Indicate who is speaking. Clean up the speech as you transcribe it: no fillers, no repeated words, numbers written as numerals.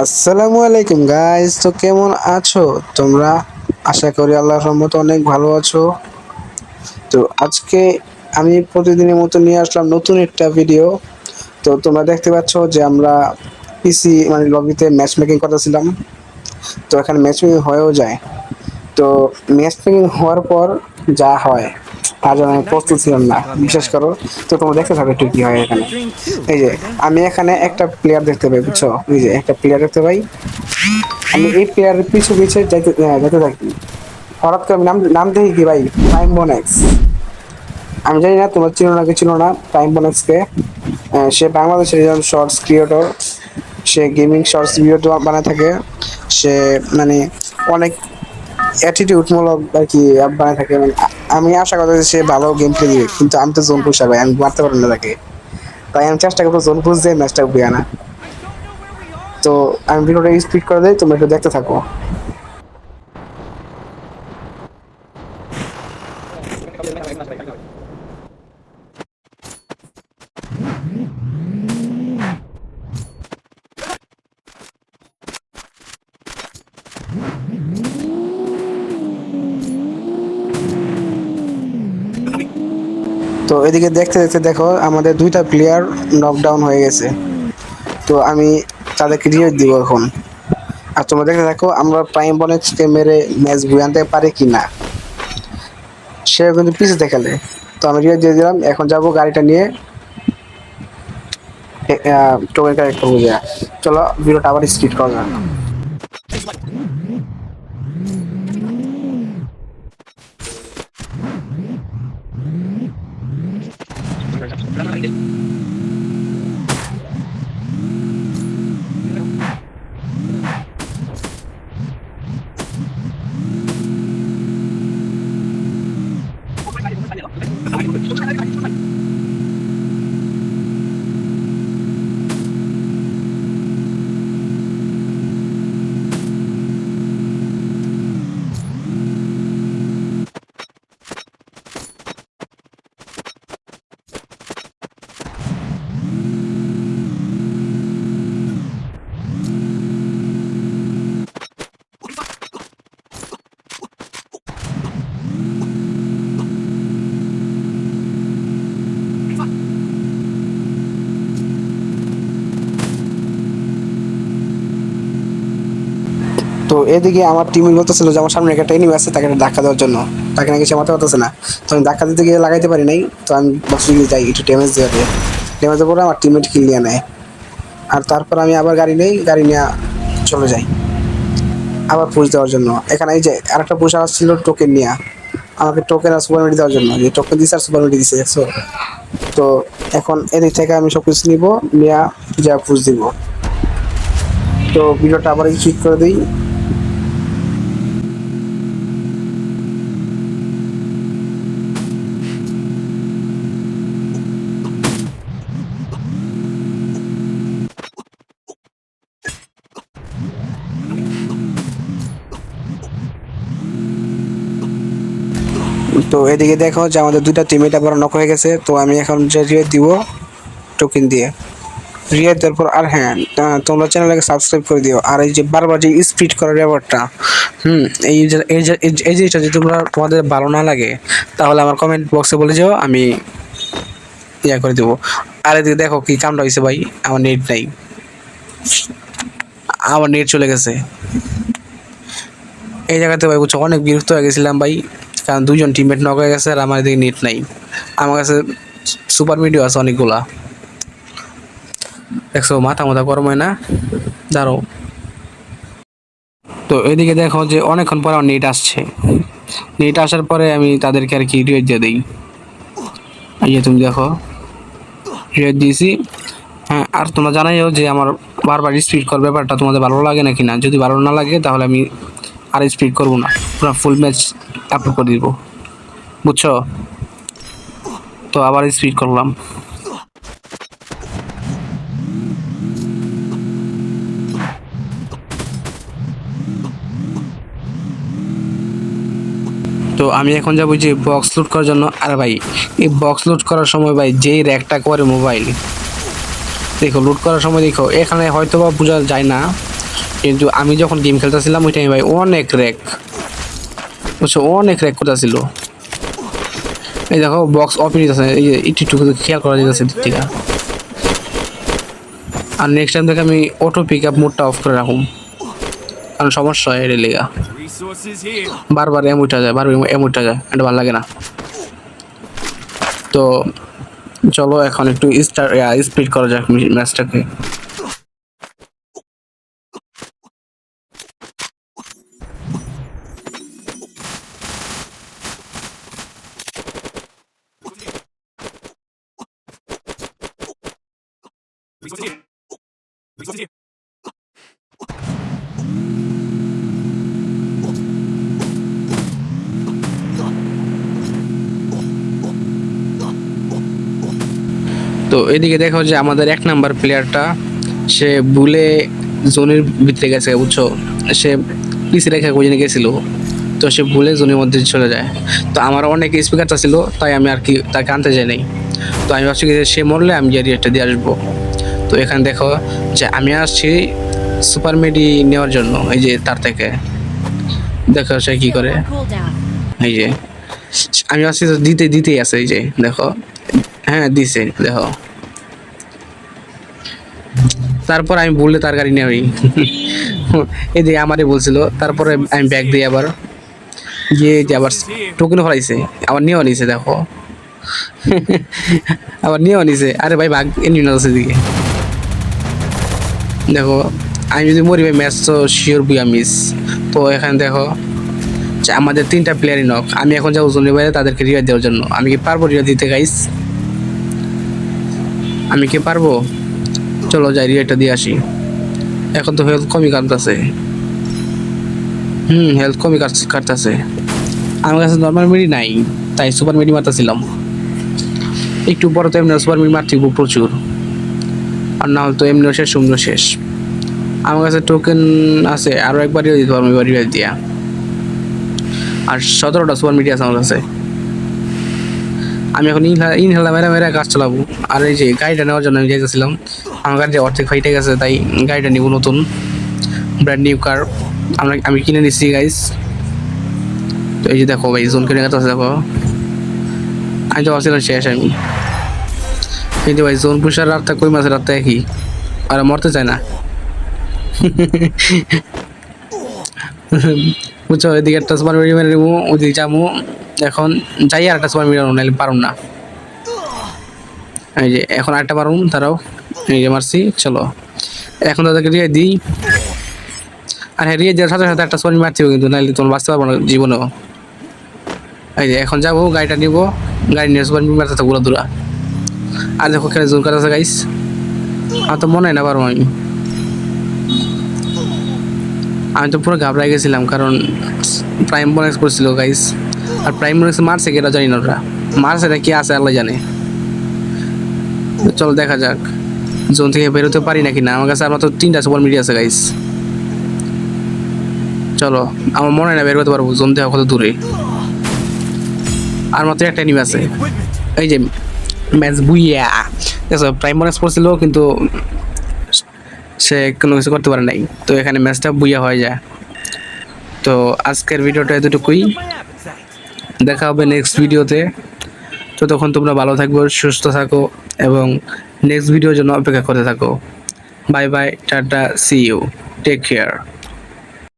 Speaker 1: আসসালামু আলাইকুম গাইস, তো কেমন আছো তোমরা? আশা করি আল্লাহর রহমতে অনেক ভালো আছো। তো আজকে আমি প্রতিদিনের মতো নিয়ে আসলাম নতুন একটা ভিডিও। তো তোমরা দেখতে পাচ্ছ যে আমরা পিসি মানে লবিতে ম্যাচ মেকিং করতেছিলাম। তো এখানে ম্যাচ মেকিং হয়েও যায়। তো ম্যাচ মেকিং হওয়ার পর যা হয় তার জন্য আমি প্রস্তুত ছিলাম না, বিশেষ করো। তো তোমরা দেখতে থাকো একটু কি হয় এখানে। এই যে আমি এখানে একটা প্লেয়ার দেখতে পাই, বুঝছো? এই যে একটা প্লেয়ার দেখতে পাই। আমি এই প্লেয়ারের পিছু পিছে যেতে থাকি। হঠাৎ করে আমি নাম নাম দেখি কি ভাই, প্রাইম বনেক্স। আমি জানি না তোমার চিনো না কি চিনো না প্রাইম বনেক্সকে। সে বাংলাদেশের একজন শর্টস ক্রিয়েটর। সে গেমিং শর্টস ভিডিও বানায় থাকে। সে মানে অনেক অ্যাটিটিউডমূলক আর কি বানায় থাকে। মানে আমি আশা করি যে সে ভালো গেম প্লে দিবে, কিন্তু আমি তো জোন পুষা ভাই, আমি মারতে পারি না তাকে। তাই আমি চেষ্টা করবো জোন পুষ দিয়ে ম্যাচটা উঠিয়ে আনা। তো আমি ভিডিওটা স্পিড করে দিই, তুমি একটু দেখতে থাকো। তো এদিকে দেখতে দেখতে দেখো আমাদের দুইটা প্লেয়ার নকডাউন হয়ে গেছে। তো আমি তাদেরকে রিভাইভ দিব এখন। আর তোমরা দেখতে থাকো আমরা প্রাইম বনেক্সকে মেরে ম্যাচ বয়ে আনতে পারি কি না। সে কিন্তু পিছিয়ে খেলে। তো আমি রিভাইভ দিয়ে দিলাম, এখন যাবো গাড়িটা নিয়ে টোকেন কালেক্ট করবো। যা চলো ভিডিওটা আবার স্পিড করা যাক। তো এদিকে আমার টিমের বলতেছিল যে আমার সামনে একটা এনিমি আছে, তাকে একটা ধাক্কা দেওয়ার জন্য। তাকে নাকি সে মাথা পারতেছে না। তো আমি ধাক্কা দিতে গিয়ে লাগাইতে পারি নাই। তো আমি বক্সে গিয়ে যাই একটু ড্যামেজ দেওয়া দিয়ে। ড্যামেজের পরে আমার টিমমেট কিল নিয়ে নেয়। আর তারপর আমি আবার গাড়ি নেই, গাড়ি নিয়ে চলে যাই আবার পুশ দেওয়ার জন্য। এখানে এই যে আরেকটা পুশ আসছিল টোকেন নিয়ে, আমাকে টোকেন আর সুপার মেডি দেওয়ার জন্য। যে টোকেন দিচ্ছে আর সুপার মেডি দিচ্ছে, দেখছো? তো এখন এদিক থেকে আমি সব কিছু নিবো, নিয়ে যা পুশ দিব। তো ভিডিওটা আবার ঠিক করে দিই। তো এদিকে দেখো যে আমাদের দুইটা টিমমেট আবার নক হয়ে গেছে। তো আমি এখন যে রিয়ে দিব টোকেন দিয়ে, রিয়ে দেওয়ার পর। আর হ্যাঁ, তোমরা চ্যানেলটাকে সাবস্ক্রাইব করে দিও। আর এই যে বারবার যে স্পিড করার ব্যাপারটা, এই যে এই জিনিসটা যদি তোমাদের ভালো না লাগে, তাহলে আমার কমেন্ট বক্সে বলে যাও, আমি ইয়া করে দেবো। আর এদিকে দেখো কি কামটা হয়েছে ভাই, আমার নেট নাই, আমার নেট চলে গেছে এই জায়গাতে ভাই, বুঝছো? অনেক বিরক্ত হয়ে গেছিলাম ভাই, কারণ দুইজন টিমমেট নক হয়ে গেছে আর আমার এদিকে নেট নাই। আমার কাছে সুপার ভিডিও আছে অনেকগুলা, দেখছো? মাথা মাথা গরম হয় না, দাঁড়ো। তো এদিকে দেখো যে অনেকক্ষণ পরে আমার নেট আসছে। নেট আসার পরে আমি তাদেরকে আর কি রিওয়ার্ড দিয়ে দিই। এই যে তুমি দেখো রিওয়ার্ড দিয়েছি। হ্যাঁ, আর তোমরা জানাইও যে আমার বারবার স্পিড করার ব্যাপারটা তোমাদের ভালো লাগে নাকি না। যদি ভালো না লাগে তাহলে আমি আর স্পিড করবো না, পুরো ফুল ম্যাচ আপলোড করে দিব, বুঝছো? তো আবার স্পিড করলাম। তো আমি এখন যাবো যে বক্স লুট করার জন্য। আর ভাই এই বক্স লুট করার সময় ভাই যেই র্যাকটা করে মোবাইল, দেখো লুট করার সময় দেখো এখানে হয়তো বা বোঝা যায় না, কিন্তু আমি যখন গেম খেলতেছিলাম ওই টাইমে ভাই অনেক র্যাক, বুঝছো, অনেক র্যাক করতেছিল। এই দেখো বক্স ওপেন হইতেছে, এই যে একটু খেয়াল করা যাচ্ছে দিক থেকে। আর নেক্সট টাইম থেকে আমি অটো পিক আপ মোডটা অফ করে রাখুন, কারণ সমস্যা হয় এর লেগা, বারবার এম উঠা যায়, বারবার এম উঠা যায়, এটা ভালো লাগে না। তো চলো এখন একটু স্পিড করা যাক ম্যাচটাকে। তো এদিকে দেখো যে আমাদের 1 নাম্বার প্লেয়ারটা সে ভুলে জোনের ভিতরে গেছে, বুঝছো, সে পিছে রেখে কোজিনে গেছিল, তো সে ভুলে জোনের মধ্যে চলে যায়। তো আমার অনেক স্পিকার ছিল, তাই আমি আর কি তাকে আনতে যাই নাই। তো আমি ভাবছি যে সে মরলে আমি গিয়ে রিয়েক্টটা দিয়ে আসবো। তো এখানে দেখো যে আমি আসছি সুপার মেডি নেওয়ার জন্য, এই যে তার থেকে দেখো সে কি করে, এই যে আমি আসছি তো দিতেই আছে, এই যে দেখো, হ্যাঁ দিছে দেখো। তারপর আমি বললে তার গাড়ি নেই, এই যে আমারই বলছিল, তারপরে আমি ব্যাগ দিই আবার গিয়ে যে আবার টোকেন ফলাইছে, আবার নিয়েও নিছে দেখো। আবার নিয়েও নিছে, আরে ভাই ভাগ এমনি না দিকে দেখো। আমি যদি মরি ভাই ম্যাচ তো শিওর বুয়া মিস। তো এখানে দেখো যে আমাদের 3টা প্লেয়ারই নক, আমি এখন যাবো জনের বাইরে তাদেরকে রিভাইভ দেওয়ার জন্য। আমি কি পারবো রিভাইভ দিতে গাইস? আমি কি পারবো? চলো যাই রিভাইভটা দিয়ে আসি। এখন তো হেলথ কমই কাটতেছে, হেলথ কমই কাটতেছে। আমার কাছে নর্মাল মেডি নাই, তাই সুপার মেডি মারতেছিলাম। একটু পরে তো এমনি সুপার মেডি মারতে প্রচুর, আর না হলে তো এমনিও শেষ, সুন্দর শেষ। আমার কাছে টোকেন আছে, আরও একবার দিতে পারবো এবার রিভাইভ দিয়া। আর 17টা সুপার মেডি আছে আমার কাছে। আমি এখন ইনহেলা মেরা কাজ চালাবো। আর এই যে গাড়িটা নেওয়ার জন্য আমি যাইতেছিলাম, আমার গাড়িটা অর্ধেক ফাইটে গেছে, তাই গাড়িটা নিব নতুন, ব্র্যান্ড নিউ কার আমি কিনে নিচ্ছি গাইস। তো এই যে দেখো ভাই জোন কিনে গেছে দেখো, আমি তো ভাবছিলাম শেষ আমি, কিন্তু ভাই জোন পুষার রাতটা কই মাসের রাতটা একই, আর মরতে চায় না। বুঝছো, এদিকে একটা সুপার মেডি মেরে নেবো, ওদিকে যাবো এখন, যাই আর একটা সুপার মেডি নাইলে পারুম না। এই যে এখন আরেকটা পারুম, তারাও এই যে মারছি। চলো এখন তাদেরকে রিয়ে দিই। আর হ্যাঁ, রিয়ে দেওয়ার সাথে সাথে একটা সুপার মারতে হবে, কিন্তু নাইলে তোমার বাঁচতে পারবো না জীবনেও। এই যে এখন যাবো, গাড়িটা নিবো, গাড়ি নিয়ে সুপার মারতে থাকবো দূরা। আর দেখো খেলে জোর কাটা আছে গাইস, আমার তো মনে হয় না পারবো আমি তো পুরো ঘাবড়াই গেছিলাম, কারণ প্রাইম বোনাস করছিল গাইস। আর প্রাইম বোনাস মারছে কেটা জানি না, ওরা মারছে এটা কি আছে আল্লাহ জানে। চলো দেখা যাক জোন থেকে বেরোতে পারি নাকি না। আমার কাছে আর মাত্র 3টা সুপার মিডি আছে গাইস। চলো, আমার মনে হয় না বের করতে পারবো, জোন থেকে কত দূরে। আর মাত্র একটা এনিমি আছে, এই যে ম্যাচ বুইয়া দেখো, প্রাইম বোনাস পড়ছিল কিন্তু সে কোনো কিছু করতে পারে নাই। তো এখানে ম্যাচটা বুইয়া হয়ে যায়। তো আজকের ভিডিওটা এতটুকুই, দেখা হবে নেক্সট ভিডিওতে। তো তখন তোমরা ভালো থাকবে, সুস্থ থাকো, এবং নেক্সট ভিডিওর জন্য অপেক্ষা করতে থাকো। Bye bye, tata, see you, take care.